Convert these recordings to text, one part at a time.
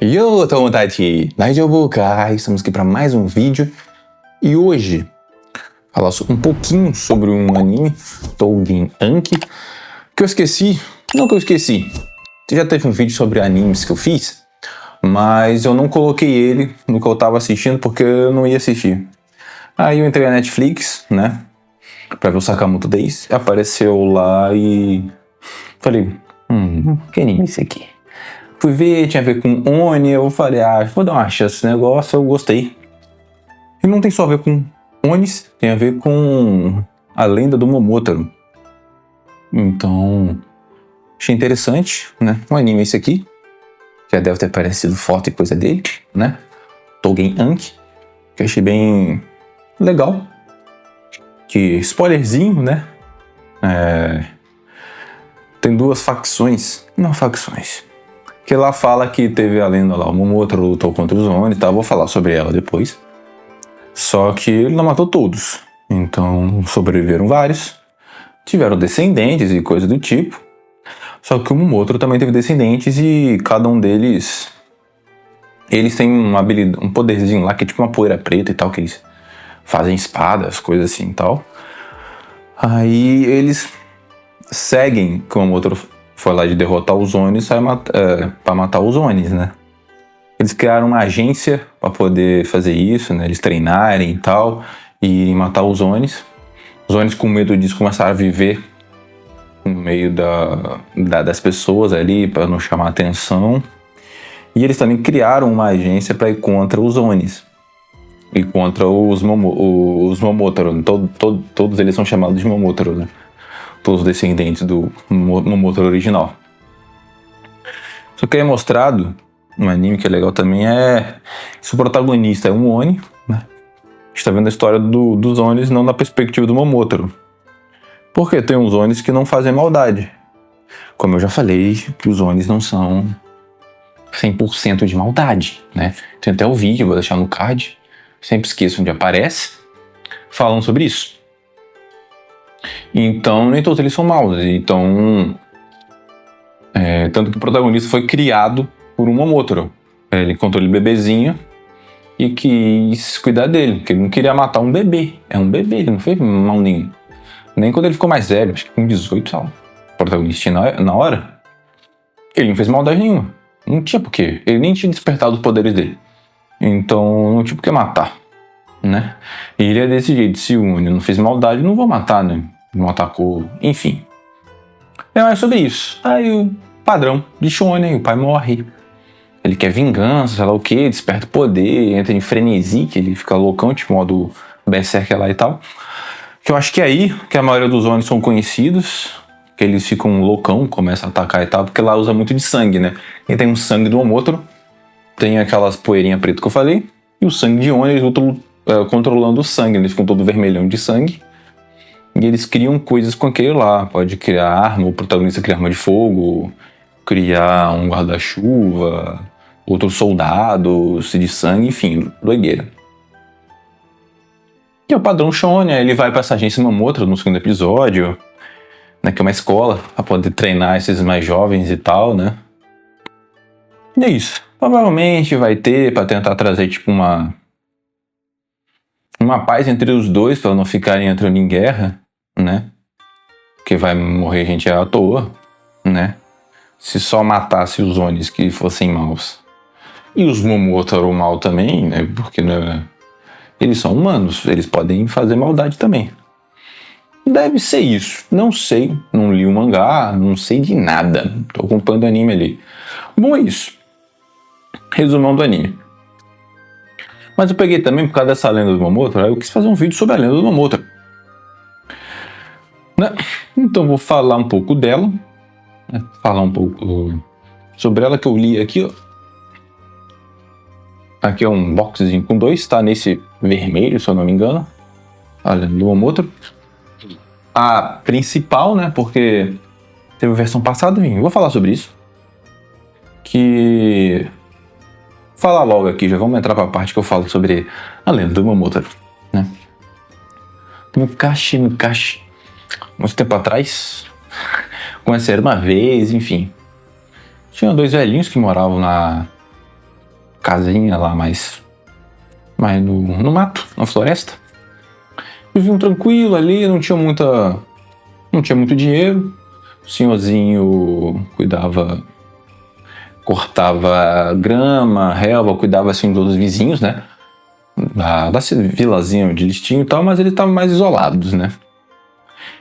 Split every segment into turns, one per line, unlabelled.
Yo, Tomodachi! Daijoubu ka? Estamos aqui para mais um vídeo e hoje falar um pouquinho sobre um anime, Tougen Anki, que eu esqueci. Não que eu esqueci, já teve um vídeo sobre animes que eu fiz, mas eu não coloquei ele no que eu tava assistindo porque eu não ia assistir. Aí eu entrei na Netflix, né, pra ver o Sakamoto Days, apareceu lá e falei, que anime é esse aqui? Fui ver, tinha a ver com Oni, eu falei, vou dar uma chance nesse negócio, eu gostei. E não tem só a ver com Onis, tem a ver com a lenda do Momotaro. Então, achei interessante, né? Um anime esse aqui, já deve ter parecido foto e coisa dele, né? Tougen Anki, que eu achei bem legal. Que spoilerzinho, né? Tem duas facções, não facções. Que lá fala que teve a lenda lá, o Momotaro lutou contra os Oni e tal, vou falar sobre ela depois. Só que ele não matou todos, então sobreviveram vários, tiveram descendentes e coisa do tipo. Só que o Momotaro também teve descendentes e cada um deles, eles têm uma habilidade, um poderzinho lá que é tipo uma poeira preta e tal, que eles fazem espadas, coisas assim e tal. Aí eles seguem que o Momotaro foi lá de derrotar os Onis para matar os Onis, né? Eles criaram uma agência para poder fazer isso, né? Eles treinarem e tal, e irem matar os Onis. Os Onis, com medo disso, começaram a viver no meio das pessoas ali, para não chamar atenção. E eles também criaram uma agência para ir contra os Onis. E contra os Momotaro. Todos eles são chamados de Momotaro, né? Todos os descendentes do Momotaro original. Só que é mostrado, um anime que é legal também, se o protagonista é um Oni, né? A gente tá vendo a história dos Onis não na perspectiva do Momotaro. Porque tem uns Onis que não fazem maldade. Como eu já falei, que os Onis não são 100% de maldade, né? Tem até o vídeo, vou deixar no card. Sempre esqueço onde aparece. Falando sobre isso. Então, nem todos eles são maus. Então, tanto que o protagonista foi criado por um Momotaro. Ele encontrou ele bebezinho e quis cuidar dele, porque ele não queria matar um bebê. É um bebê, ele não fez mal nenhum. Nem quando ele ficou mais velho, acho que com 18, sabe? O protagonista na hora, ele não fez maldade nenhuma. Não tinha porquê. Ele nem tinha despertado os poderes dele. Então, não tinha porquê matar, né? E ele é desse jeito, se une, não fez maldade, não vou matar, né? Não atacou, enfim. É mais sobre isso. Aí o padrão de shonen, o pai morre. Ele quer vingança, sei lá o que, desperta o poder, entra em frenesi, que ele fica loucão, tipo modo berserker lá e tal. Que eu acho que é aí que a maioria dos Onis são conhecidos, que eles ficam loucão, começam a atacar e tal, porque lá usa muito de sangue, né? E tem um sangue do Momotaro, tem aquelas poeirinhas pretas que eu falei, e o sangue de Oni, eles lutam controlando o sangue, eles ficam todo vermelhão de sangue. E eles criam coisas com aquele lá. Pode criar arma, o protagonista cria arma de fogo, criar um guarda-chuva, outros soldados de sangue, enfim, doideira. E o padrão shonen, ele vai pra essa agência Momotaro no segundo episódio, né, que é uma escola pra poder treinar esses mais jovens e tal, né? E é isso. Provavelmente vai ter pra tentar trazer tipo uma paz entre os dois, pra não ficarem entrando em guerra, né? Porque vai morrer gente à toa, né? Se só matasse os Onis que fossem maus. E os Momotaro mal também, né? Porque eles são humanos, eles podem fazer maldade também. Deve ser isso. Não sei, não li o mangá, não sei de nada. Tô acompanhando o anime ali. Bom, é isso. Resumão do anime. Mas eu peguei também, por causa dessa lenda do Momotaro, eu quis fazer um vídeo sobre a lenda do Momotaro. Né? Então vou falar um pouco dela. Né? Falar um pouco sobre ela que eu li aqui, ó. Aqui é um boxzinho com 2, tá nesse vermelho, se eu não me engano. A lenda do Momotaro. A principal, né? Porque teve a versão passada, enfim, eu vou falar sobre isso. Que... falar logo aqui, já vamos entrar pra parte que eu falo sobre a lenda do Momotaro, né? Mukashi, muito tempo atrás, conheceram uma vez, enfim. Tinha 2 velhinhos que moravam casinha lá mais no mato, na floresta. Viviam tranquilo ali, não tinha muito dinheiro. O senhorzinho cortava grama, relva, cuidava assim dos vizinhos, né? Da vilazinha onde eles tinham e tal, mas eles estavam mais isolados, né?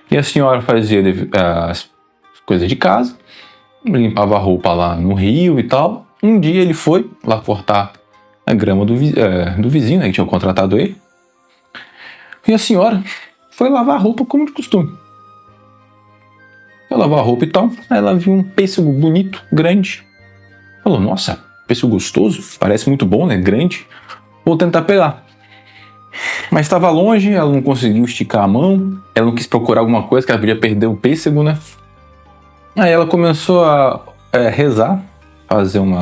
E a senhora fazia as coisas de casa, limpava a roupa lá no rio e tal. Um dia ele foi lá cortar a grama do vizinho, né, que tinha contratado ele. E a senhora foi lavar a roupa como de costume. Foi lavar a roupa e tal, aí ela viu um pêssego bonito, grande. Falou, nossa, pêssego gostoso, parece muito bom, né, grande. Vou tentar pegar. Mas estava longe, ela não conseguiu esticar a mão, ela não quis procurar alguma coisa, que ela podia perder o pêssego, né. Aí ela começou a rezar, fazer um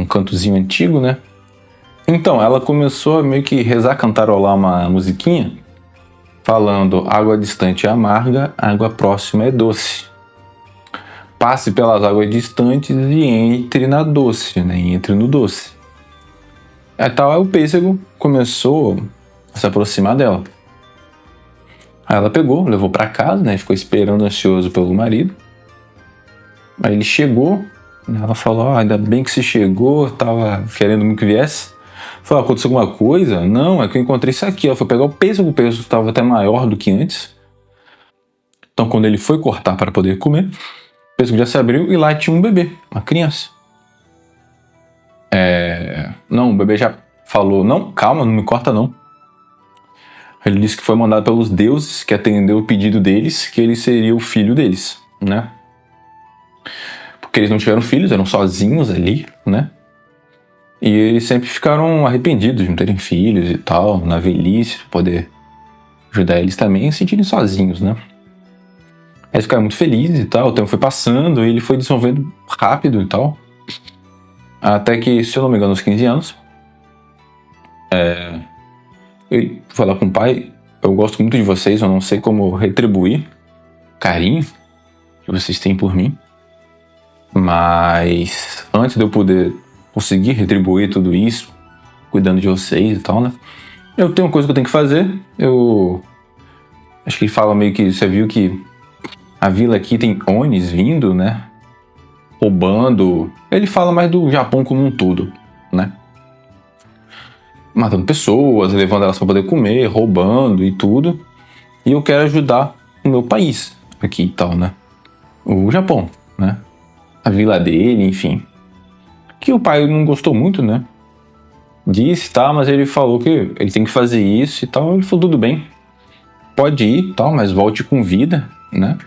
cantozinho antigo, né? Então, ela começou a meio que rezar, cantarolar uma musiquinha, falando, água distante é amarga, água próxima é doce. Passe pelas águas distantes e entre na doce, né? Entre no doce. Aí o pêssego começou a se aproximar dela. Aí ela pegou, levou pra casa, né? Ficou esperando ansioso pelo marido. Aí ele chegou, ela falou, ainda bem que você chegou, tava querendo muito que viesse. Falou, aconteceu alguma coisa? Não, é que eu encontrei isso aqui. Ela foi pegar o pêssego estava até maior do que antes. Então quando ele foi cortar para poder comer, o pêssego já se abriu e lá tinha um bebê, uma criança. Não, o bebê já falou, não, calma, não me corta não. Ele disse que foi mandado pelos deuses, que atendeu o pedido deles, que ele seria o filho deles, né? Porque eles não tiveram filhos, eram sozinhos ali, né? E eles sempre ficaram arrependidos de não terem filhos e tal, na velhice, pra poder ajudar eles também a se sentirem sozinhos, né? Aí eles ficaram muito felizes e tal, o tempo foi passando, e ele foi desenvolvendo rápido e tal. Até que, se eu não me engano, aos 15 anos, eu fui lá com o pai, eu gosto muito de vocês, eu não sei como retribuir o carinho que vocês têm por mim, mas antes de eu poder conseguir retribuir tudo isso, cuidando de vocês e tal, né? Eu tenho uma coisa que eu tenho que fazer. Acho que ele fala meio que, você viu que a vila aqui tem Onis vindo, né? Roubando. Ele fala mais do Japão como um todo, né? Matando pessoas, levando elas para poder comer, roubando e tudo. E eu quero ajudar o meu país aqui e tal, né? O Japão, né? A vila dele, enfim. Que o pai não gostou muito, né? Disse, tá, mas ele falou que ele tem que fazer isso e tal. Ele falou, tudo bem, pode ir e tal, mas volte com vida, né?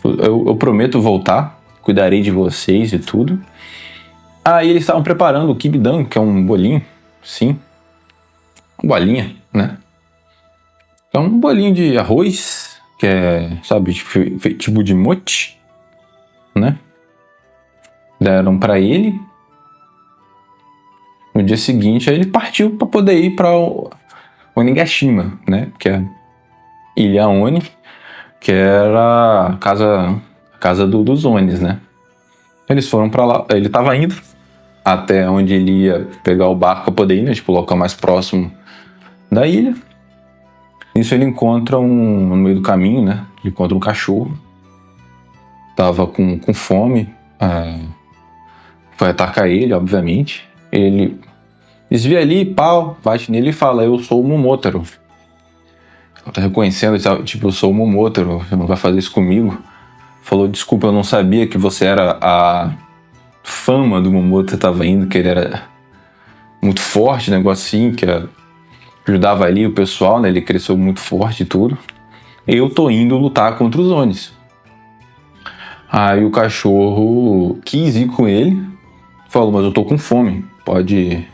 Eu prometo voltar, cuidarei de vocês e tudo. Aí eles estavam preparando o kibidan, que é um bolinho, sim. Uma bolinha, né? É um bolinho de arroz, que é, sabe, tipo de mochi, né? Deram pra ele. No dia seguinte, aí ele partiu para poder ir para Onigashima, né? Que é Ilha Oni, que era a casa dos Onis, né? Eles foram para lá, ele estava indo até onde ele ia pegar o barco para poder ir, né? Tipo, o local mais próximo da ilha. Nisso ele encontra no meio do caminho, né? Ele encontra um cachorro. Tava com fome. Foi atacar ele, obviamente. Ele desvia ali, pau, bate nele e fala, eu sou o Momotaro. Ela tá reconhecendo, tipo, eu sou o Momotaro, você não vai fazer isso comigo. Falou, desculpa, eu não sabia que você era a fama do Momotaro, você tava indo, que ele era muito forte, negócio assim, que ajudava ali o pessoal, né? Ele cresceu muito forte e tudo. Eu tô indo lutar contra os Onis. Aí o cachorro quis ir com ele, falou, mas eu tô com fome, pode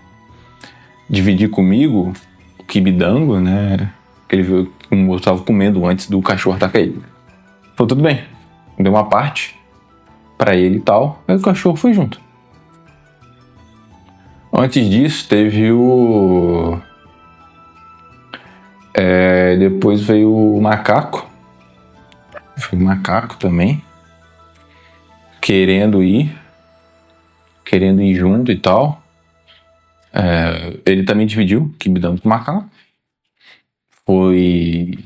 dividir comigo o kibidango, né? Ele viu que o moço estava comendo antes do cachorro atacar ele. Falou, tudo bem, deu uma parte pra ele e tal, aí o cachorro foi junto. Antes disso, teve depois veio o macaco. Foi o macaco também, querendo ir querendo ir junto e tal. Ele também dividiu o Kibidama com o macaco. Foi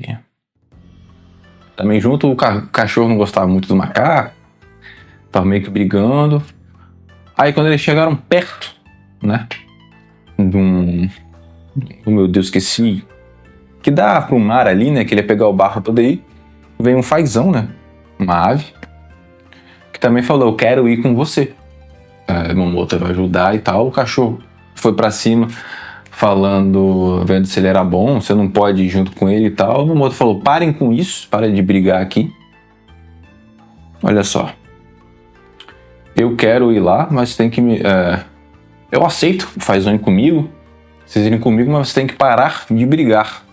também junto, o cachorro não gostava muito do macaco, tava meio que brigando. Aí quando eles chegaram perto, né, meu Deus, esqueci, que dá pro mar ali, né, que ele ia pegar o barco pra poder ir, veio um fazão, né, uma ave, que também falou, eu quero ir com você. Momoto vai ajudar e tal. O cachorro foi pra cima, falando, vendo se ele era bom, você não pode ir junto com ele e tal. O Momoto falou, parem com isso, parem de brigar aqui. Olha só, eu quero ir lá, mas tem que me... eu aceito, faz um comigo, vocês irem comigo, mas vocês têm que parar de brigar,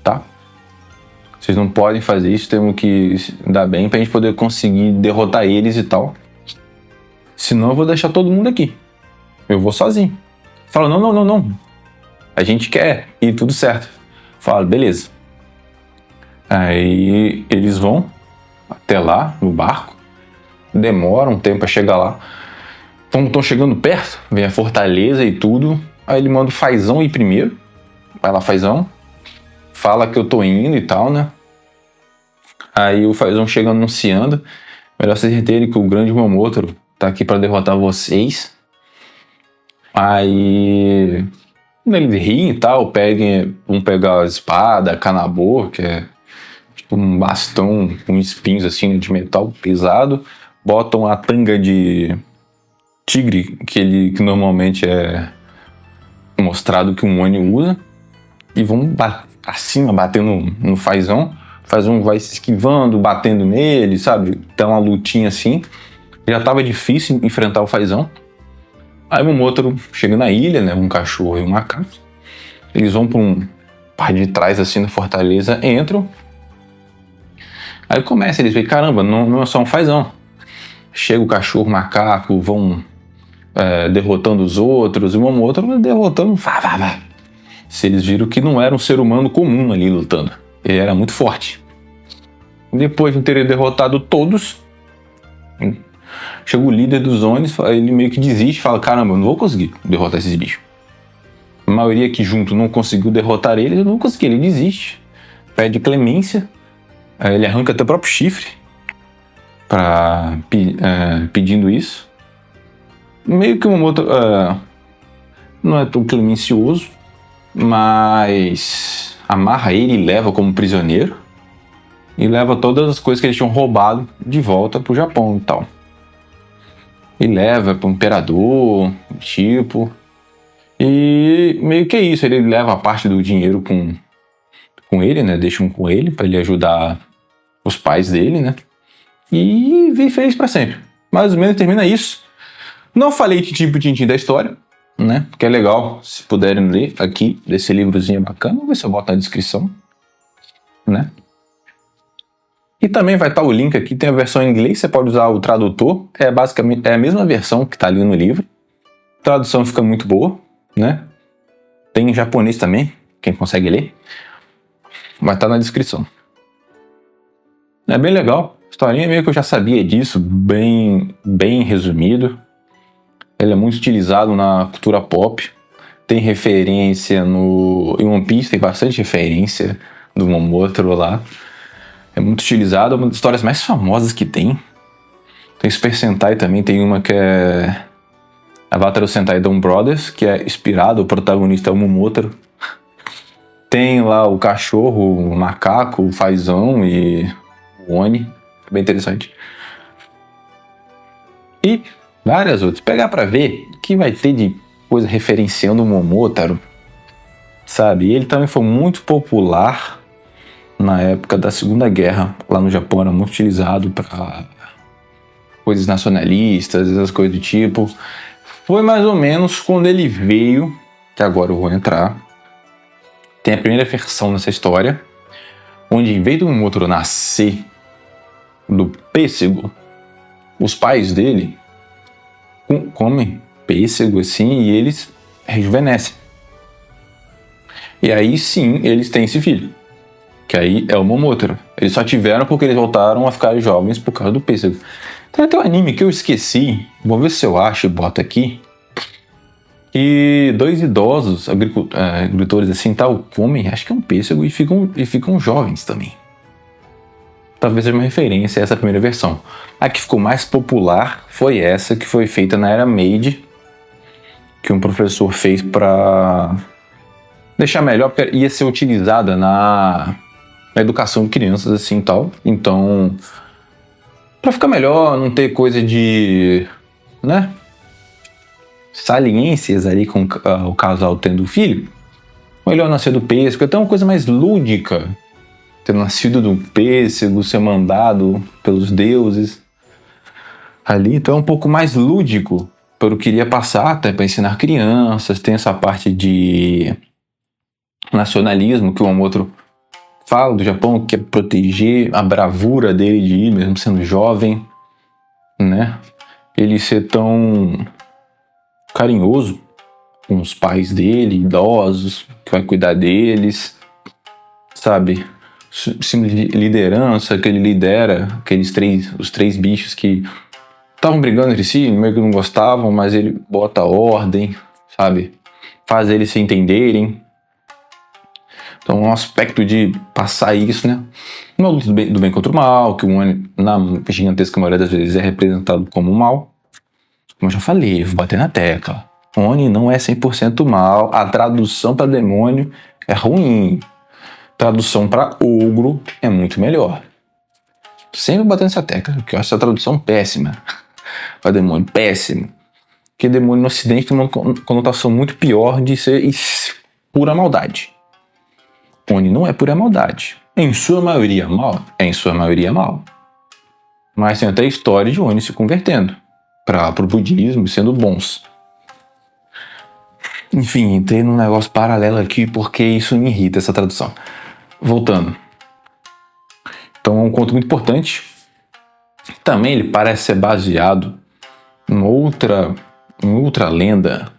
tá? Vocês não podem fazer isso, temos que dar bem pra gente poder conseguir derrotar eles e tal. Senão eu vou deixar todo mundo aqui. Eu vou sozinho. Fala, não. A gente quer ir tudo certo. Fala, beleza. Aí eles vão até lá, no barco. Demora um tempo pra chegar lá. Estão chegando perto, vem a fortaleza e tudo. Aí ele manda o Fazão ir primeiro. Vai lá, Fazão. Fala que eu tô indo e tal, né? Aí o Fazão chega anunciando. Melhor vocês entenderem que o grande Momotaro tá aqui pra derrotar vocês. Aí eles riem e tal, vão pegar a espada, Kanabo, que é tipo um bastão com espinhos assim de metal pesado, botam a tanga de tigre, que normalmente é mostrado que um Oni usa, e vão acima, batendo no Fazão. O Fazão vai se esquivando, batendo nele, sabe? Tá uma lutinha assim. Já tava difícil enfrentar o Fazão. Aí o Momotaro chega na ilha, né? Um cachorro e um macaco. Eles vão para um par de trás assim na fortaleza, entram. Aí começa, eles veem, caramba, não é só um Fazão. Chega o cachorro, o macaco, vão derrotando os outros, e o Momotaro derrotando, vá. Se eles viram que não era um ser humano comum ali lutando. Ele era muito forte. Depois de terem derrotado todos, chega o líder dos Onis, ele meio que desiste, fala, caramba, eu não vou conseguir derrotar esses bichos. A maioria aqui junto não conseguiu derrotar eles, eu não vou conseguir, ele desiste. Pede clemência, ele arranca até o próprio chifre pedindo isso. Meio que o Momotaro não é tão clemencioso, mas amarra ele e leva como prisioneiro. E leva todas as coisas que eles tinham roubado de volta pro Japão e tal. E leva pro imperador, tipo. E meio que é isso, ele leva a parte do dinheiro com ele, né? Deixa com ele pra ele ajudar os pais dele, né? E vive feliz pra sempre. Mais ou menos termina isso. Não falei tintim da história, né? Que é legal, se puderem ler aqui, desse livrozinho bacana. Vamos ver se eu boto na descrição, né? E também vai estar o link aqui, tem a versão em inglês, você pode usar o tradutor, basicamente a mesma versão que está ali no livro. A tradução fica muito boa, né? Tem em japonês também, quem consegue ler, vai estar na descrição. É bem legal, a historinha meio que eu já sabia disso, bem resumido. Ele é muito utilizado na cultura pop, tem referência em One Piece, tem bastante referência do Momotaro lá. É muito utilizado, é uma das histórias mais famosas que tem. Tem Super Sentai também, tem uma que é Avatar Sentai Dawn Brothers, que é inspirado, o protagonista é o Momotaro. Tem lá o cachorro, o macaco, o Fazão e o Oni, bem interessante. E várias outras. Pegar pra ver o que vai ter de coisa referenciando o Momotaro, sabe? Ele também foi muito popular na época da Segunda Guerra, lá no Japão, era muito utilizado para coisas nacionalistas, essas coisas do tipo. Foi mais ou menos quando ele veio, que agora eu vou entrar. Tem a primeira versão dessa história, onde em vez do Momotaro nascer do pêssego, os pais dele comem pêssego assim e eles rejuvenescem. E aí sim eles têm esse filho, que aí é o Momotaro. Eles só tiveram porque eles voltaram a ficar jovens por causa do pêssego. Tem um anime que eu esqueci, vou ver se eu acho e boto aqui, que 2 idosos agricultores assim tal comem, acho que é um pêssego, e ficam jovens também. Talvez seja uma referência a essa primeira versão. A que ficou mais popular foi essa, que foi feita na era Meiji, que um professor fez para deixar melhor, porque ia ser utilizada na educação de crianças assim tal. Então, para ficar melhor, não ter coisa de, né, saliências ali com o casal tendo filho, melhor nascer do pêssego, até uma coisa mais lúdica, ter nascido do pêssego, ser mandado pelos deuses ali, então é um pouco mais lúdico, pelo que queria passar, até para ensinar crianças. Tem essa parte de nacionalismo que o outro fala do Japão, que é proteger a bravura dele de ir, mesmo sendo jovem, né? Ele ser tão carinhoso com os pais dele, idosos, que vai cuidar deles, sabe? Símbolo de liderança, que ele lidera os três bichos que estavam brigando entre si, meio que não gostavam, mas ele bota ordem, sabe? Faz eles se entenderem. Então, um aspecto de passar isso, né? Uma luta do bem contra o mal, que o Oni, na gigantesca maioria das vezes, é representado como mal. Como eu já falei, vou bater na tecla. Oni não é 100% mal. A tradução para demônio é ruim. Tradução para ogro é muito melhor. Sempre batendo nessa tecla, porque eu acho essa tradução péssima. Para demônio, péssimo. Porque demônio no ocidente tem uma conotação muito pior de ser pura maldade. Oni não é pura maldade. Em sua maioria mal? É em sua maioria mal. Mas tem até a história de Oni se convertendo para o budismo, sendo bons. Enfim, entrei num negócio paralelo aqui porque isso me irrita, essa tradução. Voltando. Então é um conto muito importante. Também ele parece ser baseado em outra lenda.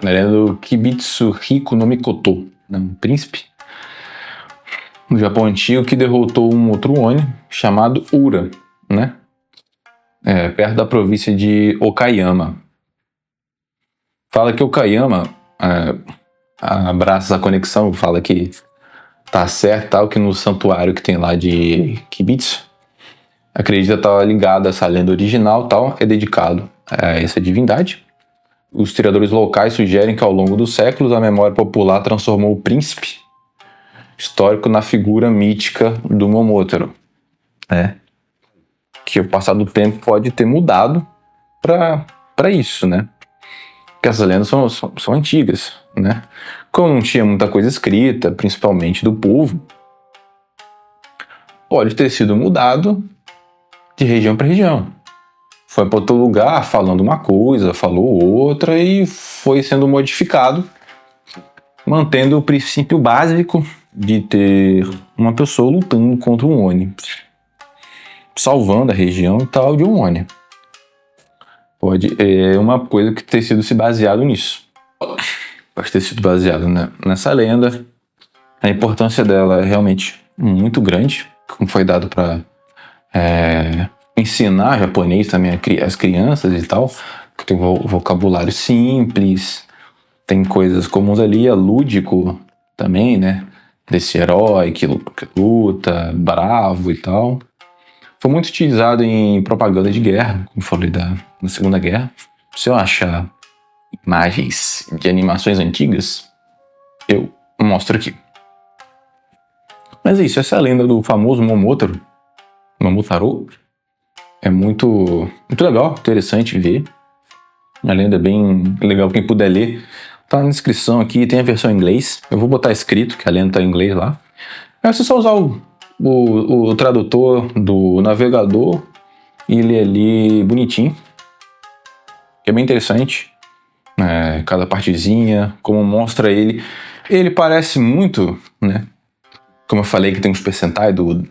Na lenda do Kibitsu Hiko no Mikoto, um príncipe no Japão antigo que derrotou um outro Oni chamado Ura, né? Perto da província de Okayama. Fala que Okayama abraça a conexão, fala que tá certo, tal, que no santuário que tem lá de Kibitsu, acredita estar ligado a essa lenda original, tal, é dedicado a essa divindade. Os historiadores locais sugerem que ao longo dos séculos a memória popular transformou o príncipe histórico na figura mítica do Momotaro. Que o passar do tempo pode ter mudado para isso, né? Porque essas lendas são antigas, né? Como não tinha muita coisa escrita, principalmente do povo, pode ter sido mudado de região para região. Foi para outro lugar falando uma coisa, falou outra e foi sendo modificado, mantendo o princípio básico de ter uma pessoa lutando contra um Oni, salvando a região e tal de um Oni. É uma coisa que ter sido se baseado nisso. Pode ter sido baseado nessa lenda. A importância dela é realmente muito grande, como foi dado para ensinar japonês também as crianças e tal, que tem um vocabulário simples, tem coisas comuns ali, é lúdico também, né? Desse herói que luta, bravo e tal. Foi muito utilizado em propaganda de guerra, como falei na Segunda Guerra. Se eu achar imagens de animações antigas, eu mostro aqui. Mas é isso, essa é a lenda do famoso Momotaro. É muito legal, interessante ver. A lenda é bem legal, quem puder ler. Tá na descrição aqui, tem a versão em inglês. Eu vou botar escrito, que a lenda tá em inglês lá. É você só usar o tradutor do navegador e ler ali bonitinho. É bem interessante. Cada partezinha, como mostra ele. Ele parece muito, né? Como eu falei que tem um Super Sentai do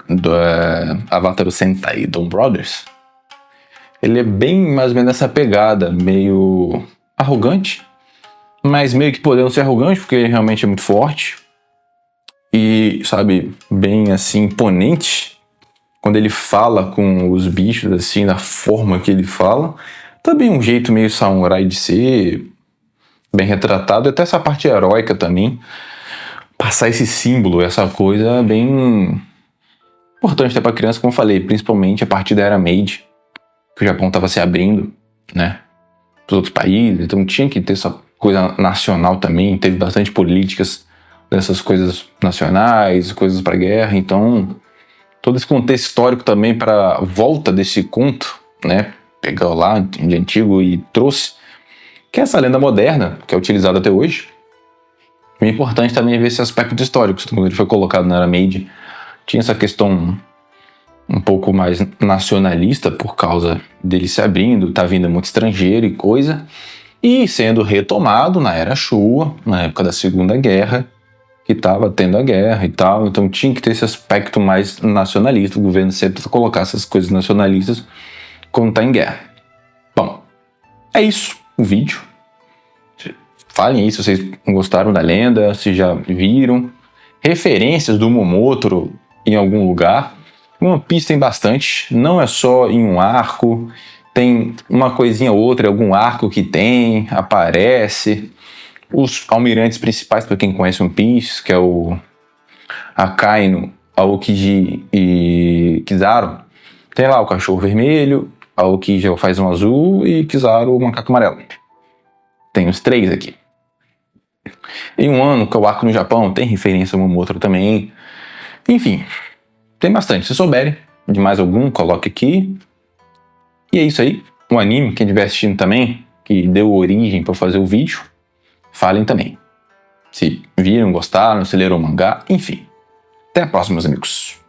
Avatar Sentai Dawn Brothers. Ele é bem mais ou menos essa pegada, meio arrogante, mas meio que podendo ser arrogante, porque ele realmente é muito forte. E, sabe, bem assim, imponente. quando ele fala com os bichos, assim, da forma que ele fala. Também um jeito meio samurai de ser, bem retratado. Até essa parte heróica também. Passar esse símbolo, essa coisa bem importante até pra criança, como eu falei, principalmente a partir da Era Meiji, que o Japão estava se abrindo, né, para os outros países, então tinha que ter essa coisa nacional também, teve bastante políticas dessas coisas nacionais, coisas para guerra, então todo esse contexto histórico também para a volta desse conto, né, pegou lá de antigo e trouxe, que é essa lenda moderna, que é utilizada até hoje. E é importante também ver esse aspecto histórico, quando ele foi colocado na Era Meiji, tinha essa questão um pouco mais nacionalista por causa dele se abrindo, tá vindo muito estrangeiro e coisa, e sendo retomado na Era Showa, na época da Segunda Guerra, que estava tendo a guerra e tal, então tinha que ter esse aspecto mais nacionalista, o governo sempre colocar essas coisas nacionalistas quando tá em guerra. Bom, é isso o vídeo. Falem aí se vocês gostaram da lenda, se já viram. Referências do Momotaro em algum lugar. One Piece tem bastante, não é só em um arco, tem uma coisinha ou outra, algum arco que tem, aparece. Os almirantes principais, para quem conhece One Piece, que é o Akainu, Aokiji e Kizaru. Tem lá o cachorro vermelho, Aokiji é o faz um azul e Kizaru o macaco amarelo. Tem os três aqui. Em um ano, que é o arco no Japão, tem referência a um outro também. Enfim, tem bastante. Se souberem de mais algum, coloque aqui. E é isso aí. Um anime, quem estiver assistindo também, que deu origem para fazer o vídeo, falem também. Se viram, gostaram, se leram o mangá, enfim. Até a próxima, meus amigos.